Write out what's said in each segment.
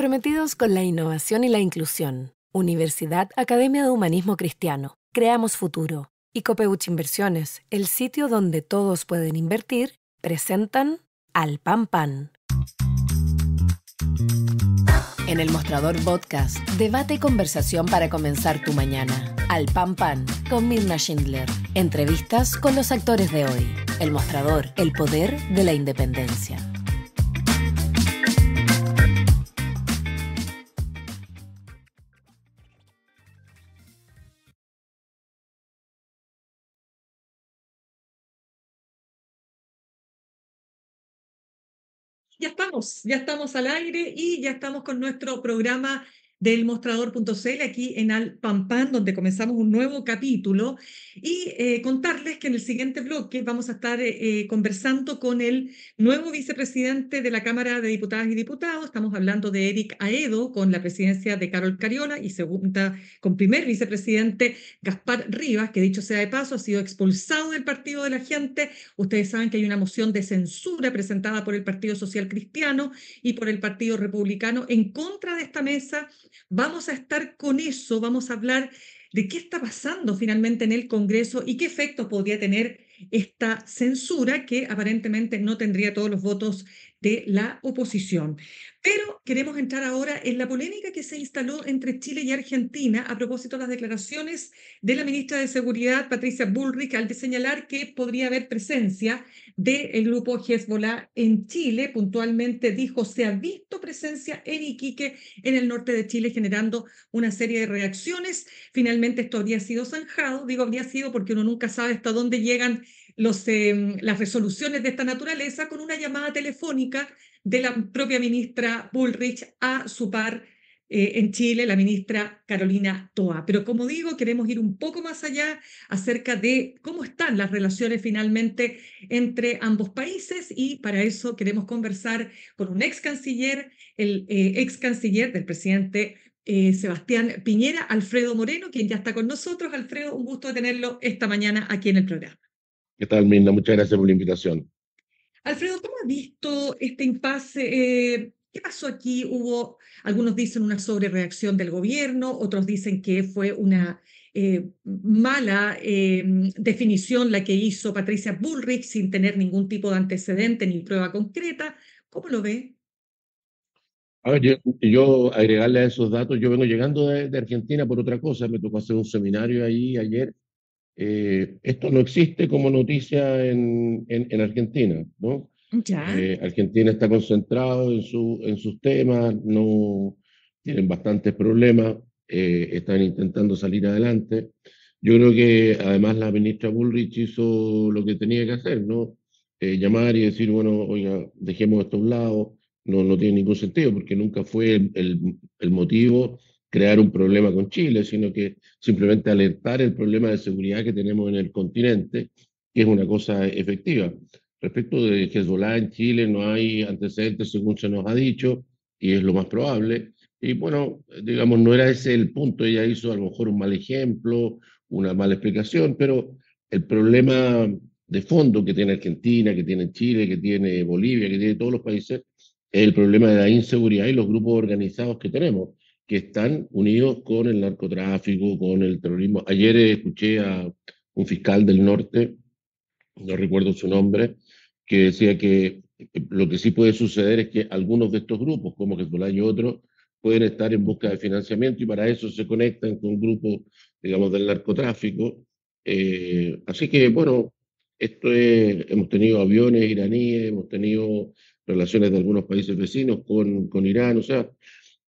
Comprometidos con la innovación y la inclusión. Universidad Academia de Humanismo Cristiano. Creamos futuro. Y Copeuch Inversiones, el sitio donde todos pueden invertir, presentan Al Pan Pan. En el Mostrador Podcast, debate y conversación para comenzar tu mañana. Al Pan Pan, con Mirna Schindler. Entrevistas con los actores de hoy. El Mostrador, el poder de la independencia. Ya estamos al aire y ya estamos con nuestro programa del mostrador.cl aquí en Al Pan Pan, donde comenzamos un nuevo capítulo y contarles que en el siguiente bloque vamos a estar conversando con el nuevo vicepresidente de la Cámara de Diputadas y Diputados. Estamos hablando de Eric Aedo, con la presidencia de Carol Cariola y segunda con primer vicepresidente Gaspar Rivas, que dicho sea de paso ha sido expulsado del Partido de la Gente. Ustedes saben que hay una moción de censura presentada por el Partido Social Cristiano y por el Partido Republicano en contra de esta mesa. Vamos a estar con eso, vamos a hablar de qué está pasando finalmente en el Congreso y qué efectos podría tener esta censura que aparentemente no tendría todos los votos de la oposición. Pero queremos entrar ahora en la polémica que se instaló entre Chile y Argentina a propósito de las declaraciones de la ministra de Seguridad, Patricia Bullrich, al señalar que podría haber presencia del grupo Hezbollah en Chile. Puntualmente dijo, se ha visto presencia en Iquique, en el norte de Chile, generando una serie de reacciones. Finalmente esto habría sido zanjado, digo habría sido porque uno nunca sabe hasta dónde llegan las resoluciones de esta naturaleza, con una llamada telefónica de la propia ministra Bullrich a su par en Chile, la ministra Carolina Toa. Pero como digo, queremos ir un poco más allá acerca de cómo están las relaciones finalmente entre ambos países, y para eso queremos conversar con un ex canciller, el ex canciller del presidente Sebastián Piñera, Alfredo Moreno, quien ya está con nosotros. Alfredo, un gusto de tenerlo esta mañana aquí en el programa. ¿Qué tal, Mirna? Muchas gracias por la invitación. Alfredo, ¿cómo has visto este impasse? ¿Qué pasó aquí? Algunos dicen una sobrereacción del gobierno, otros dicen que fue una mala definición la que hizo Patricia Bullrich sin tener ningún tipo de antecedente ni prueba concreta. ¿Cómo lo ve? A ver, yo agregarle a esos datos, yo vengo llegando de Argentina por otra cosa, me tocó hacer un seminario ahí ayer. Esto no existe como noticia en Argentina, ¿no? Ya. Argentina está concentrado en sus temas, no tienen bastantes problemas, están intentando salir adelante. Yo creo que además la ministra Bullrich hizo lo que tenía que hacer, ¿no? Llamar y decir, bueno, oiga, dejemos esto a un lado, no tiene ningún sentido, porque nunca fue el motivo crear un problema con Chile, sino que simplemente alertar el problema de seguridad que tenemos en el continente, que es una cosa efectiva. Respecto de Hezbollah en Chile no hay antecedentes según se nos ha dicho, y es lo más probable. Y bueno, digamos, no era ese el punto. Ella hizo a lo mejor un mal ejemplo, una mala explicación, pero el problema de fondo que tiene Argentina, que tiene Chile, que tiene Bolivia, que tiene todos los países, es el problema de la inseguridad y los grupos organizados que tenemos, que están unidos con el narcotráfico, con el terrorismo. Ayer escuché a un fiscal del norte, no recuerdo su nombre, que decía que lo que sí puede suceder es que algunos de estos grupos, como Hezbollah y otros, pueden estar en busca de financiamiento y para eso se conectan con grupos, digamos, del narcotráfico. Así que, bueno, hemos tenido aviones iraníes, hemos tenido relaciones de algunos países vecinos con Irán, o sea,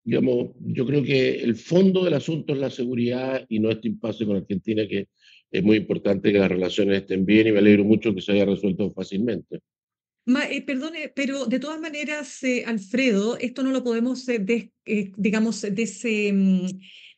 digamos, yo creo que el fondo del asunto es la seguridad y no este impasse con Argentina, que es muy importante que las relaciones estén bien y me alegro mucho que se haya resuelto fácilmente. Perdone, pero de todas maneras, Alfredo, esto no lo podemos, digamos,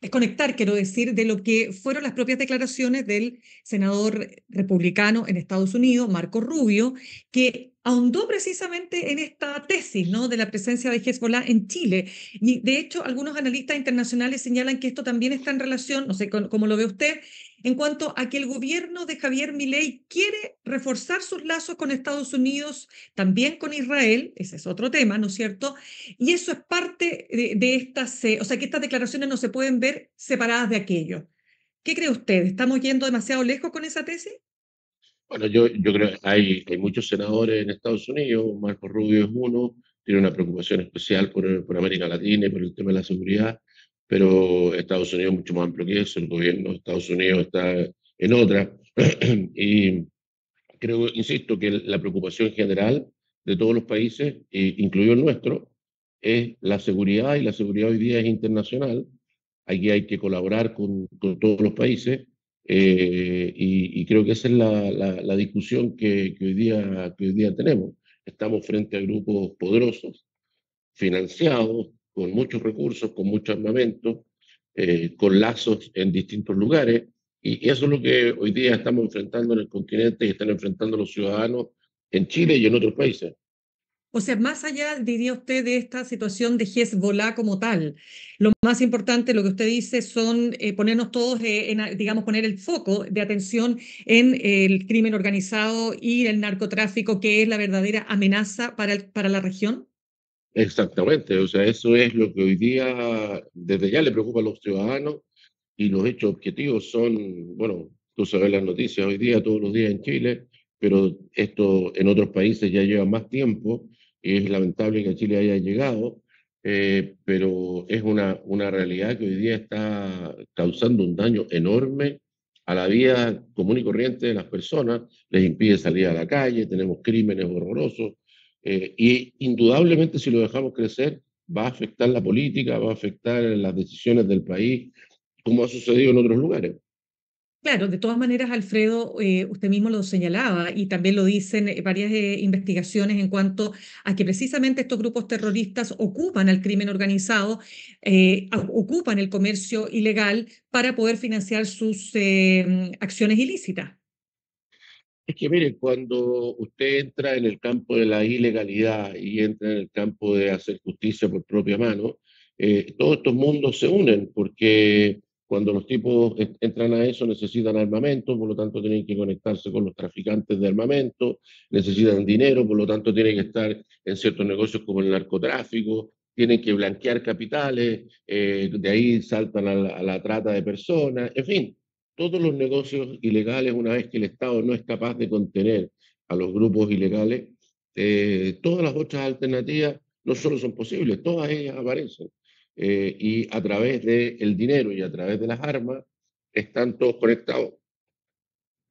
desconectar, quiero decir, de lo que fueron las propias declaraciones del senador republicano en Estados Unidos, Marco Rubio, que ahondó precisamente en esta tesis, ¿no?, de la presencia de Hezbollah en Chile. Y de hecho, algunos analistas internacionales señalan que esto también está en relación, no sé cómo lo ve usted, en cuanto a que el gobierno de Javier Milei quiere reforzar sus lazos con Estados Unidos, también con Israel, ese es otro tema, ¿no es cierto? Y eso es parte de estas, o sea, que estas declaraciones no se pueden ver separadas de aquello. ¿Qué cree usted? ¿Estamos yendo demasiado lejos con esa tesis? Bueno, yo creo que hay muchos senadores en Estados Unidos, Marco Rubio es uno, tiene una preocupación especial por América Latina y por el tema de la seguridad, pero Estados Unidos es mucho más amplio que eso, el gobierno de Estados Unidos está en otra, y creo, insisto, que la preocupación general de todos los países, incluido el nuestro, es la seguridad, y la seguridad hoy día es internacional. Aquí hay que colaborar con todos los países, y creo que esa es la discusión que hoy día tenemos. Estamos frente a grupos poderosos, financiados, con muchos recursos, con mucho armamento, con lazos en distintos lugares, y eso es lo que hoy día estamos enfrentando en el continente y están enfrentando los ciudadanos en Chile y en otros países. O sea, más allá, diría usted, de esta situación de Hezbollah como tal, lo más importante, lo que usted dice, son ponernos todos, digamos, poner el foco de atención en el crimen organizado y el narcotráfico, que es la verdadera amenaza para la región. Exactamente, o sea, eso es lo que hoy día desde ya le preocupa a los ciudadanos, y los hechos objetivos son, bueno, tú sabes las noticias hoy día, todos los días en Chile, pero esto en otros países ya lleva más tiempo, y es lamentable que a Chile haya llegado, pero es una realidad que hoy día está causando un daño enorme a la vida común y corriente de las personas, les impide salir a la calle, tenemos crímenes horrorosos, y indudablemente si lo dejamos crecer va a afectar la política, va a afectar las decisiones del país, como ha sucedido en otros lugares. Claro, de todas maneras, Alfredo, usted mismo lo señalaba y también lo dicen varias investigaciones en cuanto a que precisamente estos grupos terroristas ocupan al crimen organizado, ocupan el comercio ilegal para poder financiar sus acciones ilícitas. Es que mire, cuando usted entra en el campo de la ilegalidad y entra en el campo de hacer justicia por propia mano, todos estos mundos se unen, porque cuando los tipos entran a eso necesitan armamento, por lo tanto tienen que conectarse con los traficantes de armamento, necesitan dinero, por lo tanto tienen que estar en ciertos negocios como el narcotráfico, tienen que blanquear capitales, de ahí saltan a la trata de personas, en fin, todos los negocios ilegales, una vez que el Estado no es capaz de contener a los grupos ilegales, todas las otras alternativas no solo son posibles, todas ellas aparecen. Y a través del dinero y a través de las armas están todos conectados.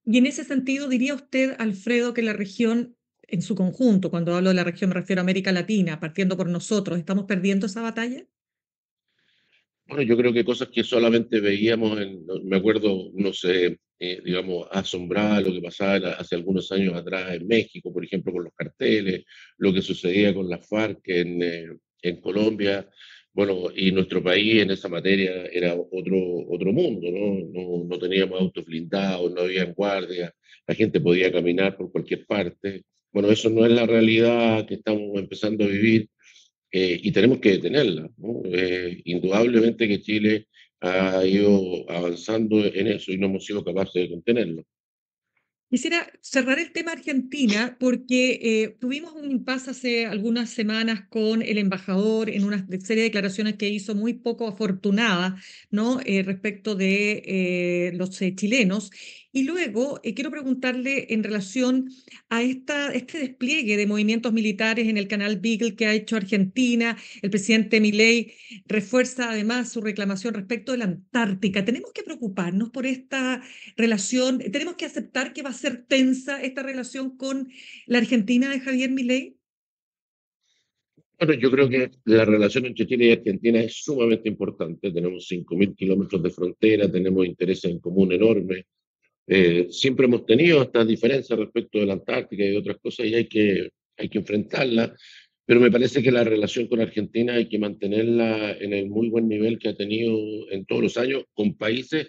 Y en ese sentido, diría usted, Alfredo, que la región en su conjunto, cuando hablo de la región me refiero a América Latina, partiendo por nosotros, ¿estamos perdiendo esa batalla? Bueno, yo creo que cosas que solamente veíamos, me acuerdo, uno se, digamos, asombraba lo que pasaba hace algunos años atrás en México, por ejemplo, con los carteles, lo que sucedía con las FARC en Colombia. Bueno, y nuestro país en esa materia era otro mundo, ¿no? No teníamos autos blindados, no había guardia, la gente podía caminar por cualquier parte. Bueno, eso no es la realidad que estamos empezando a vivir, y tenemos que detenerla, ¿no? Indudablemente que Chile ha ido avanzando en eso y no hemos sido capaces de contenerlo. Quisiera cerrar el tema Argentina porque tuvimos un impasse hace algunas semanas con el embajador en una serie de declaraciones que hizo muy poco afortunada, ¿no? Respecto de los chilenos. Y luego quiero preguntarle en relación a este despliegue de movimientos militares en el canal Beagle que ha hecho Argentina. El presidente Milei refuerza además su reclamación respecto de la Antártica. ¿Tenemos que preocuparnos por esta relación? ¿Tenemos que aceptar que va a ser tensa esta relación con la Argentina de Javier Milei? Bueno, yo creo que la relación entre Chile y Argentina es sumamente importante. Tenemos 5.000 kilómetros de frontera, tenemos intereses en común enormes. Siempre hemos tenido estas diferencias respecto de la Antártica y de otras cosas, y hay que enfrentarlas, pero me parece que la relación con Argentina hay que mantenerla en el muy buen nivel que ha tenido en todos los años con países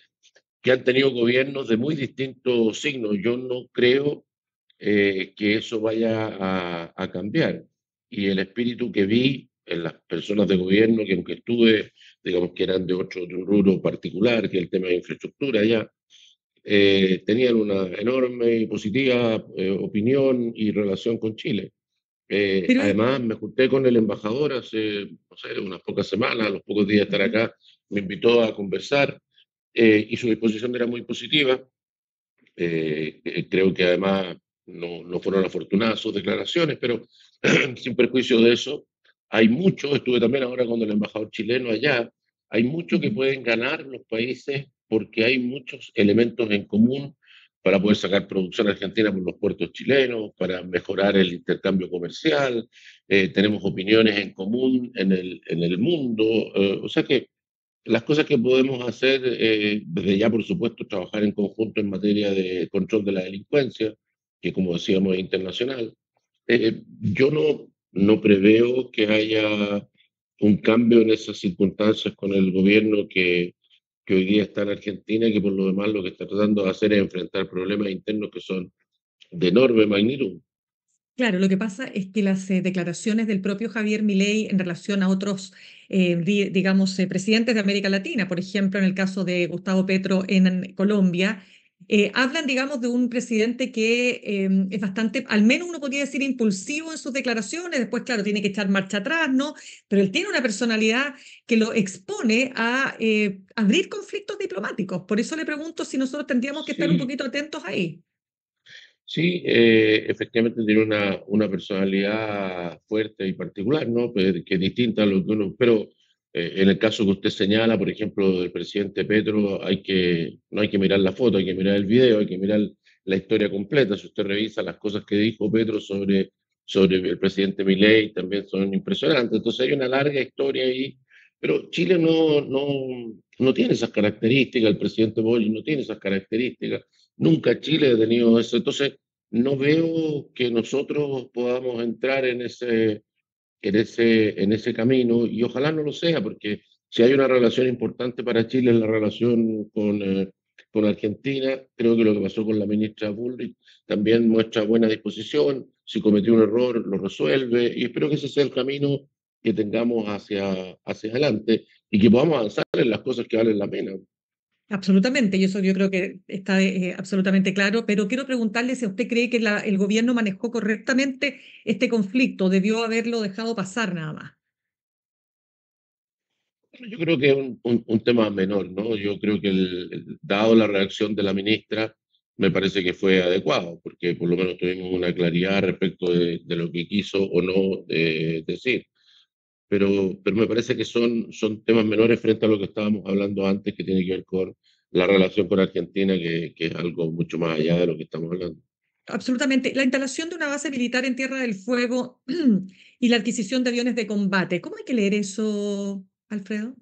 que han tenido gobiernos de muy distintos signos. Yo no creo que eso vaya a cambiar. Y el espíritu que vi en las personas de gobierno, que aunque estuve, digamos que eran de un rubro particular, que es el tema de infraestructura ya, tenían una enorme y positiva opinión y relación con Chile. Pero Además, me junté con el embajador hace, no sé, unas pocas semanas, a los pocos días de estar acá, me invitó a conversar y su disposición era muy positiva. Creo que además no fueron afortunadas sus declaraciones, pero sin perjuicio de eso, hay mucho, estuve también ahora con el embajador chileno allá, hay mucho que pueden ganar los países porque hay muchos elementos en común para poder sacar producción argentina por los puertos chilenos, para mejorar el intercambio comercial, tenemos opiniones en común en el mundo, o sea que las cosas que podemos hacer, desde ya, por supuesto, trabajar en conjunto en materia de control de la delincuencia, que como decíamos es internacional. Yo no preveo que haya un cambio en esas circunstancias con el gobierno que hoy día está en Argentina y que por lo demás lo que está tratando de hacer es enfrentar problemas internos que son de enorme magnitud. claro, lo que pasa es que las declaraciones del propio Javier Milei en relación a otros, digamos, presidentes de América Latina, por ejemplo, en el caso de Gustavo Petro en Colombia, hablan, digamos, de un presidente que es bastante, al menos uno podría decir, impulsivo en sus declaraciones, después, claro, tiene que echar marcha atrás, ¿no? Pero él tiene una personalidad que lo expone a abrir conflictos diplomáticos. Por eso le pregunto si nosotros tendríamos que estar un Sí, poquito atentos ahí. sí, efectivamente tiene una personalidad fuerte y particular, ¿no? Que es distinta a lo que uno... Pero en el caso que usted señala, por ejemplo, del presidente Petro, no hay que mirar la foto, hay que mirar el video, hay que mirar la historia completa. Si usted revisa las cosas que dijo Petro sobre el presidente Milei, también son impresionantes. Entonces hay una larga historia ahí, pero Chile no tiene esas características, el presidente Boric no tiene esas características. Nunca Chile ha tenido eso. Entonces, no veo que nosotros podamos entrar en ese camino y ojalá no lo sea, porque si hay una relación importante para Chile es la relación con Argentina. Creo que lo que pasó con la ministra Bullrich también muestra buena disposición. Si cometió un error, lo resuelve y espero que ese sea el camino que tengamos hacia adelante y que podamos avanzar en las cosas que valen la pena. Absolutamente, y eso yo creo que está absolutamente claro, pero quiero preguntarle si usted cree que el gobierno manejó correctamente este conflicto, debió haberlo dejado pasar nada más. Yo creo que es un tema menor, ¿no? Yo creo que dado la reacción de la ministra, me parece que fue adecuado, porque por lo menos tuvimos una claridad respecto de lo que quiso o no decir. Pero me parece que son temas menores frente a lo que estábamos hablando antes, que tiene que ver con la relación con Argentina, que es algo mucho más allá de lo que estamos hablando. Absolutamente. La instalación de una base militar en Tierra del Fuego y la adquisición de aviones de combate. ¿Cómo hay que leer eso, Alfredo?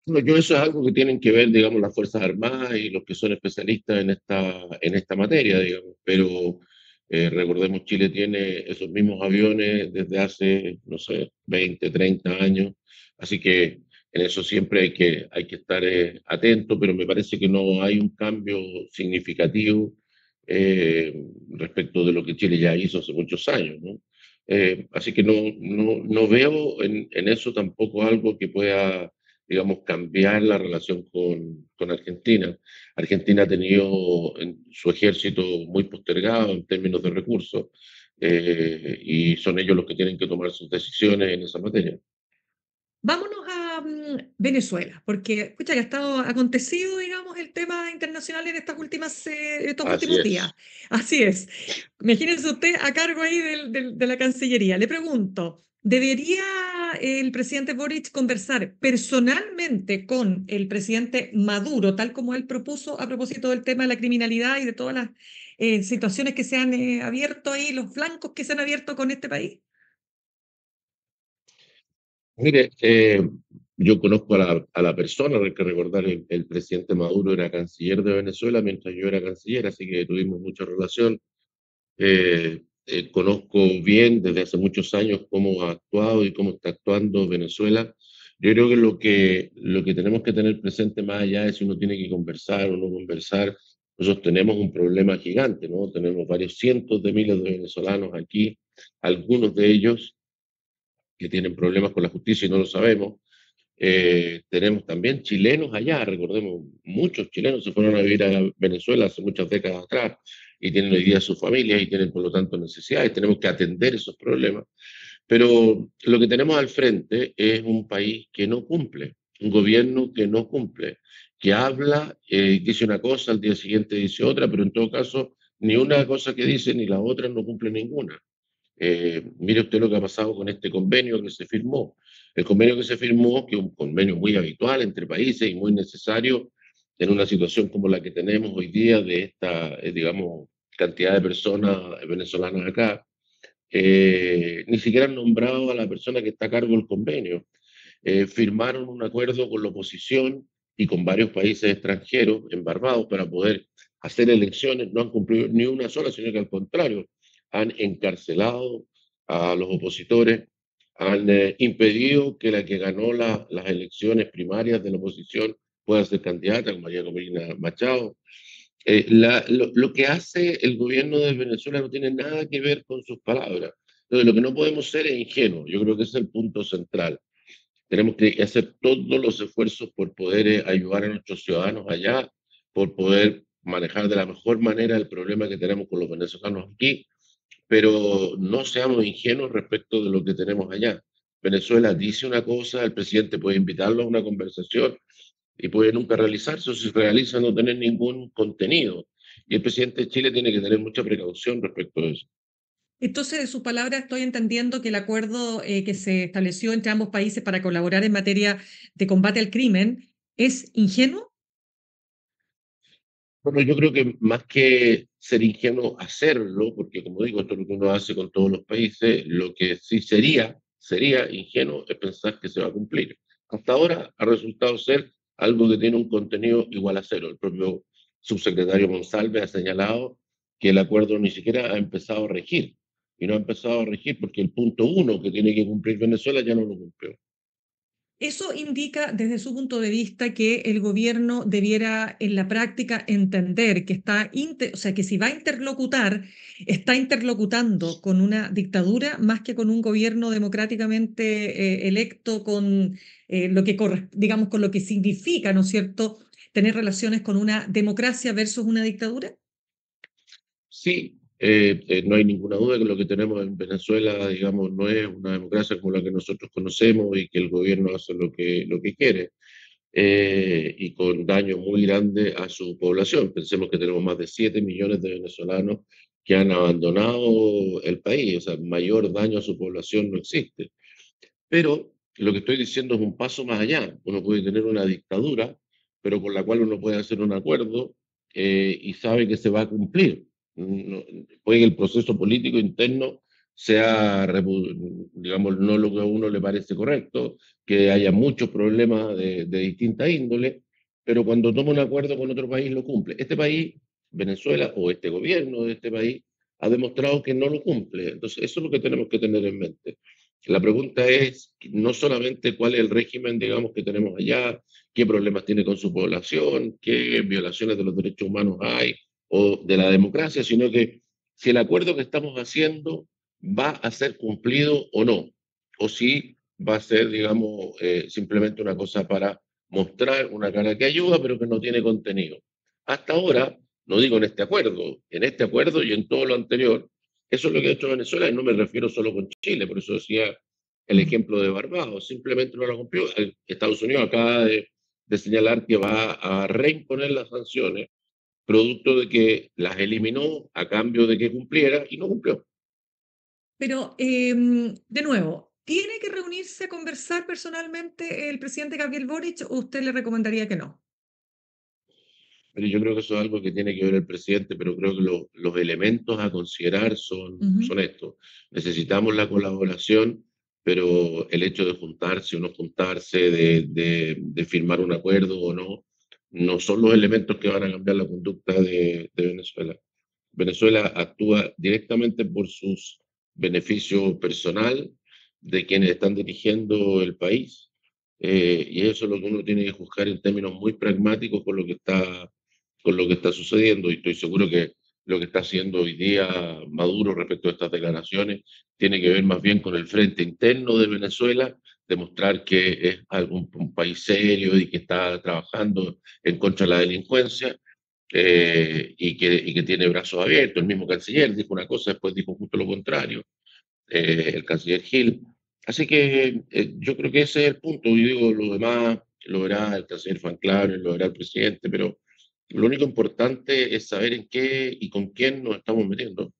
Bueno, yo eso es algo que tienen que ver, digamos, las Fuerzas Armadas y los que son especialistas en esta materia, digamos. Pero recordemos, Chile tiene esos mismos aviones desde hace, no sé, 20, 30 años. Así que en eso siempre hay que estar atento, pero me parece que no hay un cambio significativo eh, respecto de lo que Chile ya hizo hace muchos años, ¿no? Así que no veo en eso tampoco algo que pueda, digamos, cambiar la relación con Argentina. Argentina ha tenido su ejército muy postergado en términos de recursos y son ellos los que tienen que tomar sus decisiones en esa materia. Vámonos a Venezuela, porque escucha que ha estado acontecido, digamos, el tema internacional en estos Así últimos días. es. Así es. Imagínense usted a cargo ahí de la Cancillería. Le pregunto, ¿debería el presidente Boric conversar personalmente con el presidente Maduro, tal como él propuso a propósito del tema de la criminalidad y de todas las situaciones que se han abierto ahí, los flancos que se han abierto con este país? Mire, yo conozco a la persona, hay que recordar, el presidente Maduro era canciller de Venezuela mientras yo era canciller, así que tuvimos mucha relación. Conozco bien desde hace muchos años cómo ha actuado y cómo está actuando Venezuela. Yo creo que lo que tenemos que tener presente más allá de si uno tiene que conversar o no conversar, nosotros tenemos un problema gigante, ¿no? Tenemos varios cientos de miles de venezolanos aquí, algunos de ellos que tienen problemas con la justicia y no lo sabemos, Tenemos también chilenos allá, recordemos, muchos chilenos se fueron a vivir a Venezuela hace muchas décadas atrás y tienen hoy día sus familias y tienen por lo tanto necesidades. Tenemos que atender esos problemas. Pero lo que tenemos al frente es un país que no cumple, un gobierno que no cumple, que habla, dice una cosa, al día siguiente dice otra, pero en todo caso, ni una cosa que dice ni la otra no cumple ninguna. Mire usted lo que ha pasado con este convenio que se firmó. El convenio que se firmó, que es un convenio muy habitual entre países y muy necesario en una situación como la que tenemos hoy día de esta, digamos, cantidad de personas venezolanas acá, ni siquiera han nombrado a la persona que está a cargo del convenio. Firmaron un acuerdo con la oposición y con varios países extranjeros en Barbados para poder hacer elecciones. No han cumplido ni una sola, sino que al contrario, han encarcelado a los opositores, han impedido que la que ganó las elecciones primarias de la oposición pueda ser candidata, como María Corina Machado. Lo que hace el gobierno de Venezuela no tiene nada que ver con sus palabras. Entonces, lo que no podemos ser es ingenuos. Yo creo que ese es el punto central. Tenemos que hacer todos los esfuerzos por poder ayudar a nuestros ciudadanos allá, por poder manejar de la mejor manera el problema que tenemos con los venezolanos aquí, pero no seamos ingenuos respecto de lo que tenemos allá. Venezuela dice una cosa, el presidente puede invitarlo a una conversación y puede nunca realizarse, o si se realiza no tener ningún contenido. Y el presidente de Chile tiene que tener mucha precaución respecto a eso. Entonces, de su palabra estoy entendiendo que el acuerdo que se estableció entre ambos países para colaborar en materia de combate al crimen es ingenuo. Bueno, yo creo que más que ser ingenuo hacerlo, porque como digo, esto es lo que uno hace con todos los países, lo que sí sería ingenuo es pensar que se va a cumplir. Hasta ahora ha resultado ser algo que tiene un contenido igual a cero. El propio subsecretario Monsalve ha señalado que el acuerdo ni siquiera ha empezado a regir. Y no ha empezado a regir porque el punto uno que tiene que cumplir Venezuela ya no lo cumplió. Eso indica, desde su punto de vista, que el gobierno debiera en la práctica entender que o sea, que si va a interlocutar, está interlocutando con una dictadura más que con un gobierno democráticamente electo con digamos, con lo que significa, ¿no es cierto?, tener relaciones con una democracia versus una dictadura. Sí, no hay ninguna duda que lo que tenemos en Venezuela, digamos, no es una democracia como la que nosotros conocemos y que el gobierno hace lo que quiere y con daño muy grande a su población. Pensemos que tenemos más de 7 millones de venezolanos que han abandonado el país, o sea, mayor daño a su población no existe. Pero lo que estoy diciendo es un paso más allá. Uno puede tener una dictadura, pero con la cual uno puede hacer un acuerdo y sabe que se va a cumplir. Puede que el proceso político interno sea, digamos, no lo que a uno le parece correcto, que haya muchos problemas de distinta índole, pero cuando toma un acuerdo con otro país lo cumple. Este país, Venezuela, o este gobierno de este país, ha demostrado que no lo cumple. Entonces, eso es lo que tenemos que tener en mente. La pregunta es no solamente cuál es el régimen, digamos, que tenemos allá, qué problemas tiene con su población, qué violaciones de los derechos humanos hay o de la democracia, sino que si el acuerdo que estamos haciendo va a ser cumplido o no, o si va a ser, digamos, simplemente una cosa para mostrar una cara que ayuda, pero que no tiene contenido. Hasta ahora, no digo en este acuerdo y en todo lo anterior, eso es lo que ha hecho Venezuela, y no me refiero solo con Chile, por eso decía el ejemplo de Barbados, simplemente no lo cumplió. Estados Unidos acaba de señalar que va a reimponer las sanciones, producto de que las eliminó a cambio de que cumpliera y no cumplió. Pero, de nuevo, ¿tiene que reunirse a conversar personalmente el presidente Gabriel Boric o usted le recomendaría que no? Pero yo creo que eso es algo que tiene que ver el presidente, pero creo que los elementos a considerar son Ujú. estos. Necesitamos la colaboración, pero el hecho de juntarse o no juntarse, de firmar un acuerdo o no, no son los elementos que van a cambiar la conducta de Venezuela. Venezuela actúa directamente por sus beneficios personal de quienes están dirigiendo el país. Y eso es lo que uno tiene que juzgar en términos muy pragmáticos con lo que está sucediendo. Y estoy seguro que lo que está haciendo hoy día Maduro respecto a estas declaraciones tiene que ver más bien con el frente interno de Venezuela demostrar que es un país serio y que está trabajando en contra de la delincuencia, y que tiene brazos abiertos. El mismo canciller dijo una cosa, después dijo justo lo contrario, el canciller Gil. Así que yo creo que ese es el punto. Yo digo, lo demás lo verá el canciller Van Claren, lo verá el presidente, pero lo único importante es saber en qué y con quién nos estamos metiendo.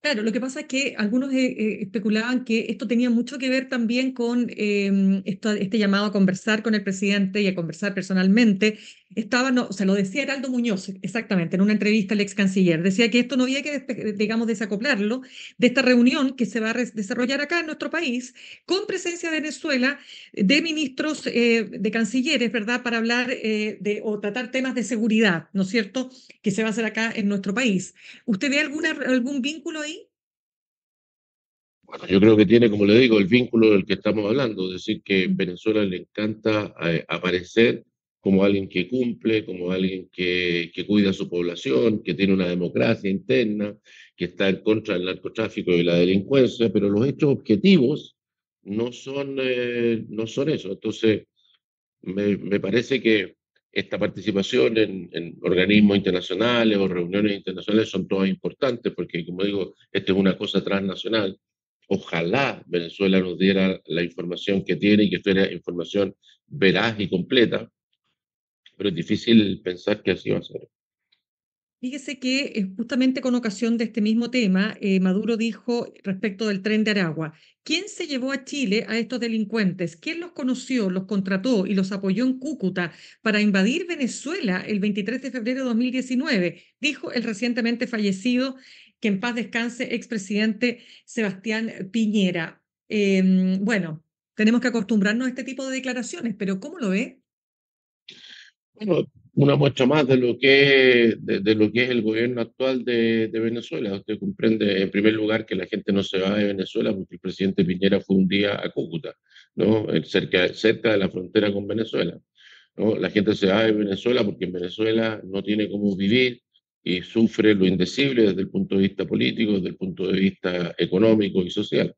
Claro, lo que pasa es que algunos especulaban que esto tenía mucho que ver también con este llamado a conversar con el presidente y a conversar personalmente. Estaba, no, o sea, lo decía Heraldo Muñoz, exactamente, en una entrevista al ex canciller. Decía que esto no había que, digamos, desacoplarlo de esta reunión que se va a desarrollar acá en nuestro país, con presencia de Venezuela, de ministros, de cancilleres, ¿verdad?, para hablar o tratar temas de seguridad, ¿no es cierto?, que se va a hacer acá en nuestro país. ¿Usted ve algún vínculo ahí? Bueno, yo creo que tiene, como le digo, el vínculo del que estamos hablando, es decir, que Mm. Venezuela le encanta aparecer como alguien que cumple, como alguien que cuida a su población, que tiene una democracia interna, que está en contra del narcotráfico y la delincuencia, pero los hechos objetivos no son eso. Entonces, me parece que esta participación en organismos internacionales o reuniones internacionales son todas importantes, porque, como digo, esta es una cosa transnacional. Ojalá Venezuela nos diera la información que tiene y que fuera información veraz y completa, pero es difícil pensar que así va a ser. Fíjese que justamente con ocasión de este mismo tema, Maduro dijo respecto del tren de Aragua: ¿quién se llevó a Chile a estos delincuentes? ¿Quién los conoció, los contrató y los apoyó en Cúcuta para invadir Venezuela el 23 de febrero de 2019? Dijo el recientemente fallecido, que en paz descanse, expresidente Sebastián Piñera. Bueno, tenemos que acostumbrarnos a este tipo de declaraciones, pero ¿cómo lo ve? Bueno, una muestra más de lo que es el gobierno actual de Venezuela. Usted comprende, en primer lugar, que la gente no se va de Venezuela porque el presidente Piñera fue un día a Cúcuta, ¿no? Cerca de la frontera con Venezuela, ¿no? La gente se va de Venezuela porque en Venezuela no tiene cómo vivir y sufre lo indecible desde el punto de vista político, desde el punto de vista económico y social.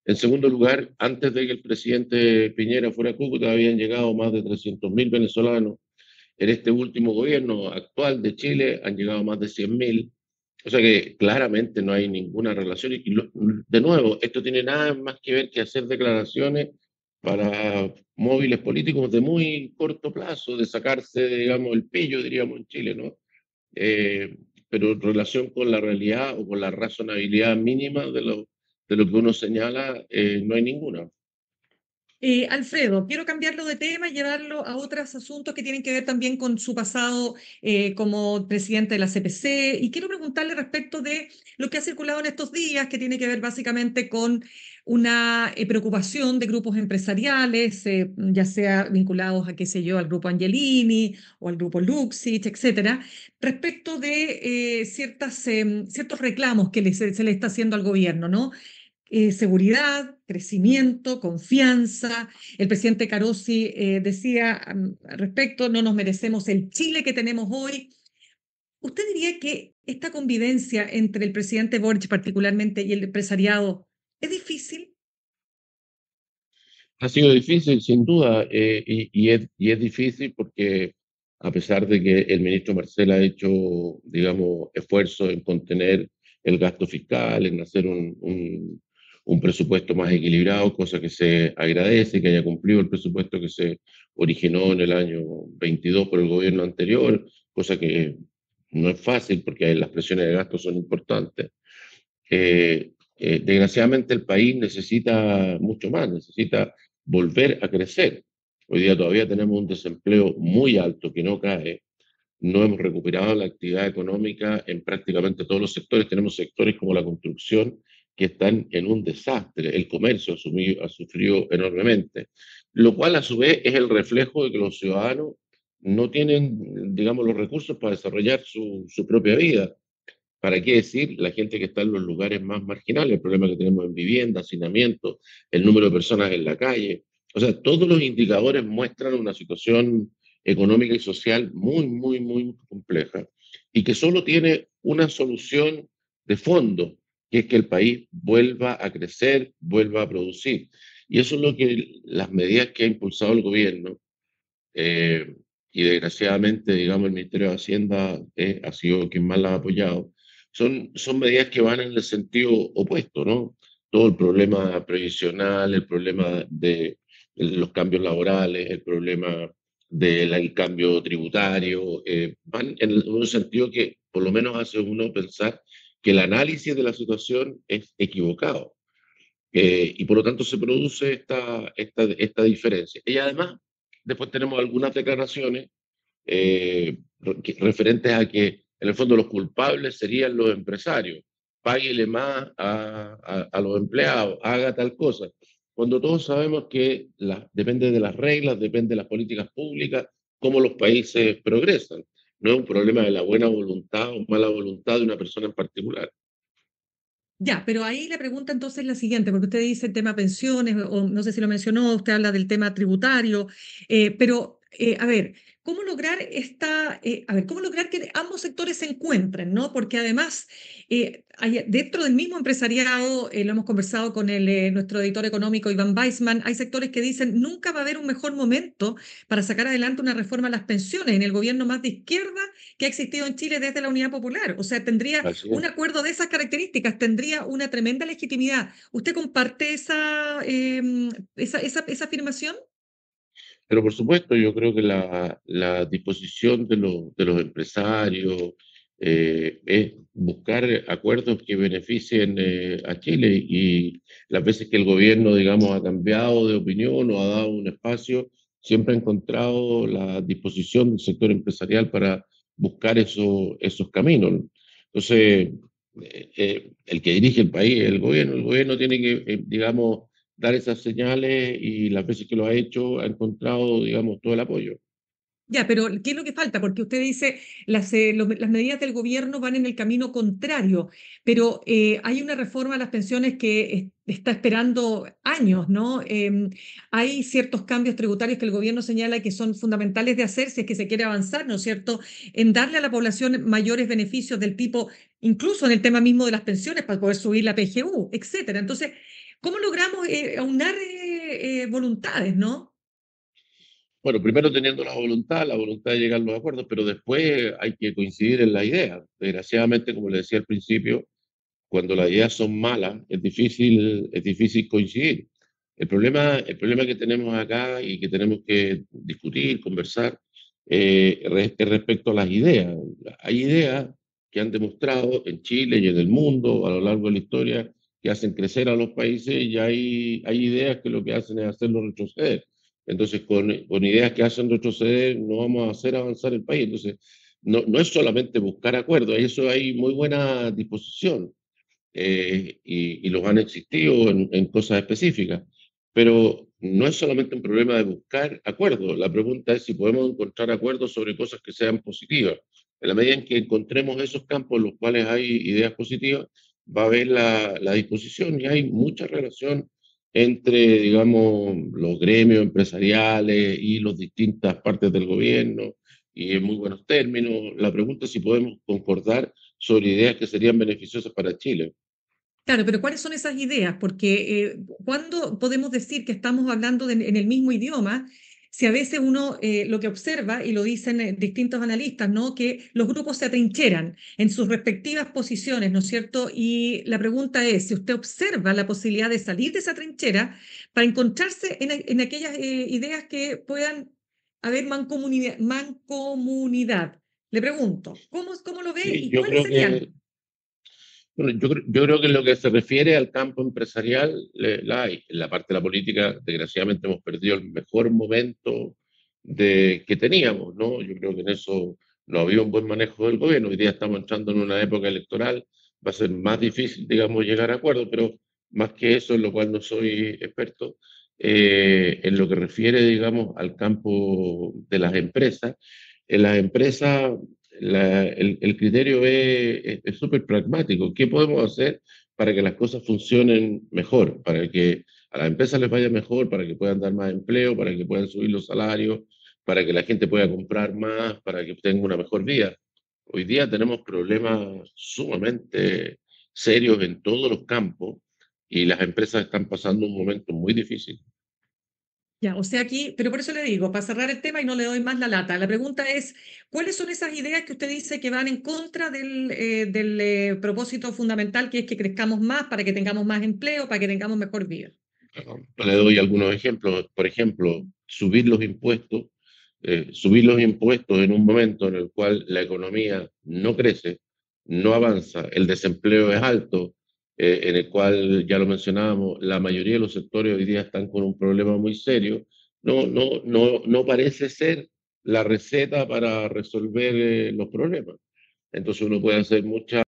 En segundo lugar, antes de que el presidente Piñera fuera a Cúcuta, habían llegado más de 300.000 venezolanos. En este último gobierno actual de Chile han llegado más de 100.000. O sea que claramente no hay ninguna relación. De nuevo, esto tiene nada más que ver que hacer declaraciones para móviles políticos de muy corto plazo, de sacarse, digamos, el pillo, diríamos en Chile, ¿no? Eh, pero en relación con la realidad o con la razonabilidad mínima de lo que uno señala, no hay ninguna. Alfredo, quiero cambiarlo de tema y llevarlo a otros asuntos que tienen que ver también con su pasado como presidente de la CPC. Y quiero preguntarle respecto de lo que ha circulado en estos días, que tiene que ver básicamente con una preocupación de grupos empresariales, ya sea vinculados a, qué sé yo, al grupo Angelini o al grupo Luxich, etcétera, respecto de ciertos reclamos que se le está haciendo al gobierno, ¿no? Seguridad, crecimiento, confianza. El presidente Carosi decía al respecto: no nos merecemos el Chile que tenemos hoy. ¿Usted diría que esta convivencia entre el presidente Boric particularmente y el empresariado es difícil? Ha sido difícil, sin duda, y es difícil porque a pesar de que el ministro Marcel ha hecho, digamos, esfuerzos en contener el gasto fiscal, en hacer un presupuesto más equilibrado, cosa que se agradece, que haya cumplido el presupuesto que se originó en el año 22 por el gobierno anterior, cosa que no es fácil porque las presiones de gasto son importantes. Desgraciadamente el país necesita mucho más, necesita volver a crecer. Hoy día todavía tenemos un desempleo muy alto que no cae, no hemos recuperado la actividad económica en prácticamente todos los sectores. Tenemos sectores como la construcción que están en un desastre, el comercio ha sufrido enormemente, lo cual a su vez es el reflejo de que los ciudadanos no tienen, digamos, los recursos para desarrollar su propia vida. ¿Para qué decir la gente que está en los lugares más marginales? El problema que tenemos en vivienda, hacinamiento, el número de personas en la calle. O sea, todos los indicadores muestran una situación económica y social muy, muy, muy compleja y que solo tiene una solución de fondo, que es que el país vuelva a crecer, vuelva a producir. Y eso es lo que las medidas que ha impulsado el gobierno, eh, y desgraciadamente, digamos, el Ministerio de Hacienda ha sido quien más las ha apoyado, son medidas que van en el sentido opuesto, ¿no? Todo el problema previsional, el problema de los cambios laborales, el problema del cambio tributario, van en un sentido que por lo menos hace uno pensar que el análisis de la situación es equivocado. Y por lo tanto se produce esta diferencia. Y además, después tenemos algunas declaraciones referentes a que en el fondo los culpables serían los empresarios. Páguele más a los empleados, haga tal cosa. Cuando todos sabemos que depende de las reglas, depende de las políticas públicas, cómo los países progresan. No es un problema de la buena voluntad o mala voluntad de una persona en particular. Ya, pero ahí la pregunta entonces es la siguiente, porque usted dice el tema pensiones, o no sé si lo mencionó, usted habla del tema tributario, pero a ver, ¿cómo lograr cómo lograr que ambos sectores se encuentren, ¿no? Porque además, dentro del mismo empresariado, lo hemos conversado con nuestro editor económico Iván Weissman, hay sectores que dicen nunca va a haber un mejor momento para sacar adelante una reforma a las pensiones en el gobierno más de izquierda que ha existido en Chile desde la Unidad Popular. O sea, tendría Así un es. acuerdo de esas características, tendría una tremenda legitimidad. ¿Usted comparte esa afirmación? Pero por supuesto, yo creo que la disposición de los empresarios es buscar acuerdos que beneficien a Chile y las veces que el gobierno, digamos, ha cambiado de opinión o ha dado un espacio, siempre ha encontrado la disposición del sector empresarial para buscar esos caminos. Entonces, el que dirige el país es el gobierno tiene que, digamos, dar esas señales y las veces que lo ha hecho ha encontrado, digamos, todo el apoyo. Ya, pero ¿qué es lo que falta? Porque usted dice las medidas del gobierno van en el camino contrario, pero hay una reforma a las pensiones que está esperando años, ¿no? Hay ciertos cambios tributarios que el gobierno señala que son fundamentales de hacer si es que se quiere avanzar, ¿no es cierto?, en darle a la población mayores beneficios del tipo, incluso en el tema mismo de las pensiones, para poder subir la PGU, etcétera. Entonces, ¿cómo logramos aunar voluntades, ¿no? Bueno, primero teniendo la voluntad de llegar a los acuerdos, pero después hay que coincidir en la idea. Desgraciadamente, como le decía al principio, cuando las ideas son malas, es difícil coincidir. El problema que tenemos acá y que tenemos que discutir, conversar, es respecto a las ideas. Hay ideas que han demostrado en Chile y en el mundo a lo largo de la historia que hacen crecer a los países y hay ideas que lo que hacen es hacerlos retroceder. Entonces, con ideas que hacen retroceder, no vamos a hacer avanzar el país. Entonces, no es solamente buscar acuerdos, eso hay muy buena disposición y los han existido en cosas específicas. Pero no es solamente un problema de buscar acuerdos. La pregunta es si podemos encontrar acuerdos sobre cosas que sean positivas. En la medida en que encontremos esos campos en los cuales hay ideas positivas, va a haber la disposición y hay mucha relación entre, digamos, los gremios empresariales y las distintas partes del gobierno y en muy buenos términos. La pregunta es si podemos concordar sobre ideas que serían beneficiosas para Chile. Claro, pero ¿cuáles son esas ideas? Porque ¿cuándo podemos decir que estamos hablando en el mismo idioma? Si a veces uno lo que observa, y lo dicen distintos analistas, ¿no? Que los grupos se atrincheran en sus respectivas posiciones, ¿no es cierto? Y la pregunta es, si usted observa la posibilidad de salir de esa trinchera para encontrarse en aquellas ideas que puedan haber mancomunidad. Le pregunto, ¿cómo lo ve Sí, y cuáles serían? bueno, yo creo que en lo que se refiere al campo empresarial, la hay. En la parte de la política, desgraciadamente, hemos perdido el mejor momento que teníamos, ¿no? Yo creo que en eso no había un buen manejo del gobierno. Hoy día estamos entrando en una época electoral, va a ser más difícil, digamos, llegar a acuerdos, pero más que eso, en lo cual no soy experto, en lo que refiere, digamos, al campo de las empresas, en las empresas el criterio es súper pragmático. ¿Qué podemos hacer para que las cosas funcionen mejor? Para que a las empresas les vaya mejor, para que puedan dar más empleo, para que puedan subir los salarios, para que la gente pueda comprar más, para que tenga una mejor vida. Hoy día tenemos problemas sumamente serios en todos los campos y las empresas están pasando un momento muy difícil. Ya, o sea, aquí, pero por eso le digo, para cerrar el tema y no le doy más la lata, la pregunta es, ¿cuáles son esas ideas que usted dice que van en contra del propósito fundamental, que es que crezcamos más para que tengamos más empleo, para que tengamos mejor vida? Le doy algunos ejemplos. Por ejemplo, subir los impuestos en un momento en el cual la economía no crece, no avanza, el desempleo es alto, en el cual, ya lo mencionábamos, la mayoría de los sectores hoy día están con un problema muy serio, no parece ser la receta para resolver los problemas. Entonces uno puede hacer mucha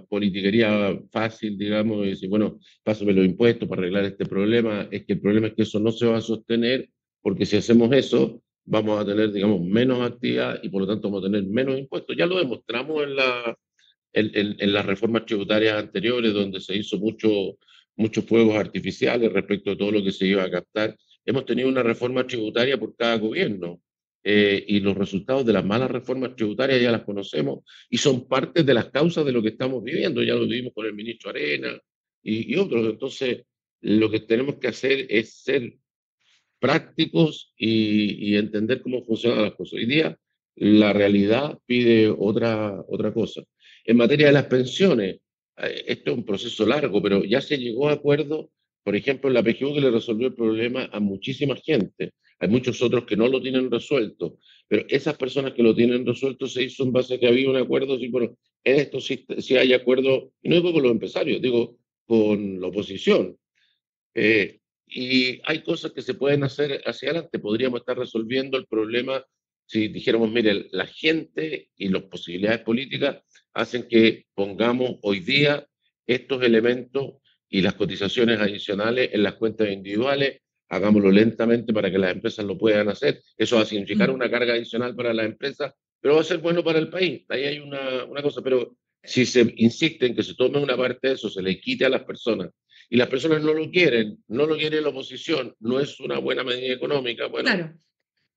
politiquería fácil, digamos, y decir, bueno, pásame los impuestos para arreglar este problema. Es que el problema es que eso no se va a sostener, porque si hacemos eso, vamos a tener, digamos, menos actividad y por lo tanto vamos a tener menos impuestos. Ya lo demostramos en las reformas tributarias anteriores, donde se hizo muchos fuegos artificiales respecto a todo lo que se iba a captar. Hemos tenido una reforma tributaria por cada gobierno. Y los resultados de las malas reformas tributarias ya las conocemos y son parte de las causas de lo que estamos viviendo. Ya lo vivimos con el ministro Arena y otros. Entonces, lo que tenemos que hacer es ser prácticos y entender cómo funcionan las cosas. Hoy día la realidad pide otra cosa. En materia de las pensiones, esto es un proceso largo, pero ya se llegó a acuerdo, por ejemplo, en la PGU, que le resolvió el problema a muchísima gente. Hay muchos otros que no lo tienen resuelto, pero esas personas que lo tienen resuelto se hizo en base a que había un acuerdo. Sí, bueno, en esto sí hay acuerdo, y no digo con los empresarios, digo con la oposición. Y hay cosas que se pueden hacer hacia adelante. Podríamos estar resolviendo el problema si dijéramos, mire, la gente y las posibilidades políticas hacen que pongamos hoy día estos elementos y las cotizaciones adicionales en las cuentas individuales, hagámoslo lentamente para que las empresas lo puedan hacer. Eso va a significar una carga adicional para las empresas, pero va a ser bueno para el país. Ahí hay una cosa, pero si se insiste en que se tome una parte de eso, se le quite a las personas y las personas no lo quiere la oposición, no es una buena medida económica. Bueno, Claro.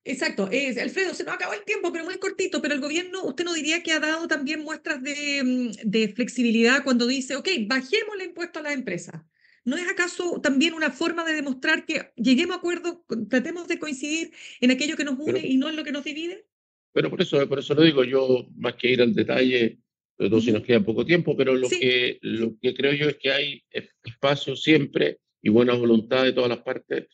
Exacto. Alfredo, se nos acabó el tiempo, pero muy cortito. Pero el gobierno, ¿usted no diría que ha dado también muestras de flexibilidad cuando dice, ok, bajemos el impuesto a las empresas? ¿No es acaso también una forma de demostrar que lleguemos a acuerdos, tratemos de coincidir en aquello que nos une pero, y no en lo que nos divide? pero por eso lo digo yo, más que ir al detalle, sobre todo si nos Ujú. queda poco tiempo, pero Sí, lo que creo yo es que hay espacio siempre y buena voluntad de todas las partes.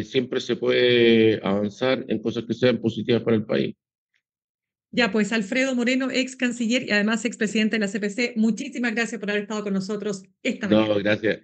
Siempre se puede avanzar en cosas que sean positivas para el país. ya pues Alfredo Moreno, ex canciller y además ex presidente de la CPC, muchísimas gracias por haber estado con nosotros esta No, mañana. gracias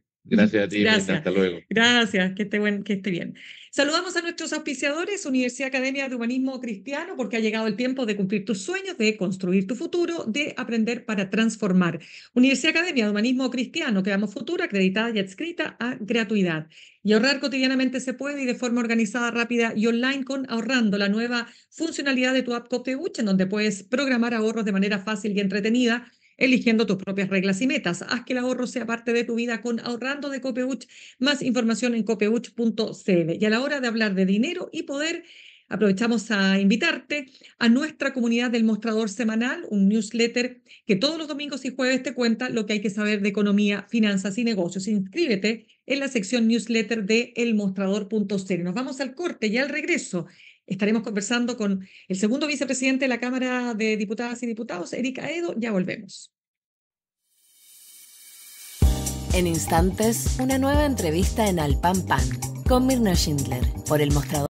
a ti, Mirna, Gracias, hasta luego. gracias, que esté bien. Saludamos a nuestros auspiciadores, Universidad Academia de Humanismo Cristiano, porque ha llegado el tiempo de cumplir tus sueños, de construir tu futuro, de aprender para transformar. Universidad Academia de Humanismo Cristiano, creamos futuro, acreditada y adscrita a gratuidad. Y ahorrar cotidianamente se puede y de forma organizada, rápida y online con Ahorrando, la nueva funcionalidad de tu app Copeuch, en donde puedes programar ahorros de manera fácil y entretenida eligiendo tus propias reglas y metas. Haz que el ahorro sea parte de tu vida con Ahorrando de Copeuch. Más información en copeuch.cl. Y a la hora de hablar de dinero y poder, aprovechamos a invitarte a nuestra comunidad del Mostrador Semanal, un newsletter que todos los domingos y jueves te cuenta lo que hay que saber de economía, finanzas y negocios. Inscríbete en la sección newsletter de elmostrador.cl. Nos vamos al corte y al regreso estaremos conversando con el segundo vicepresidente de la Cámara de Diputadas y Diputados, Erika Edo. Ya volvemos. En instantes, una nueva entrevista en Al Pan Pan con Mirna Schindler por El Mostrador.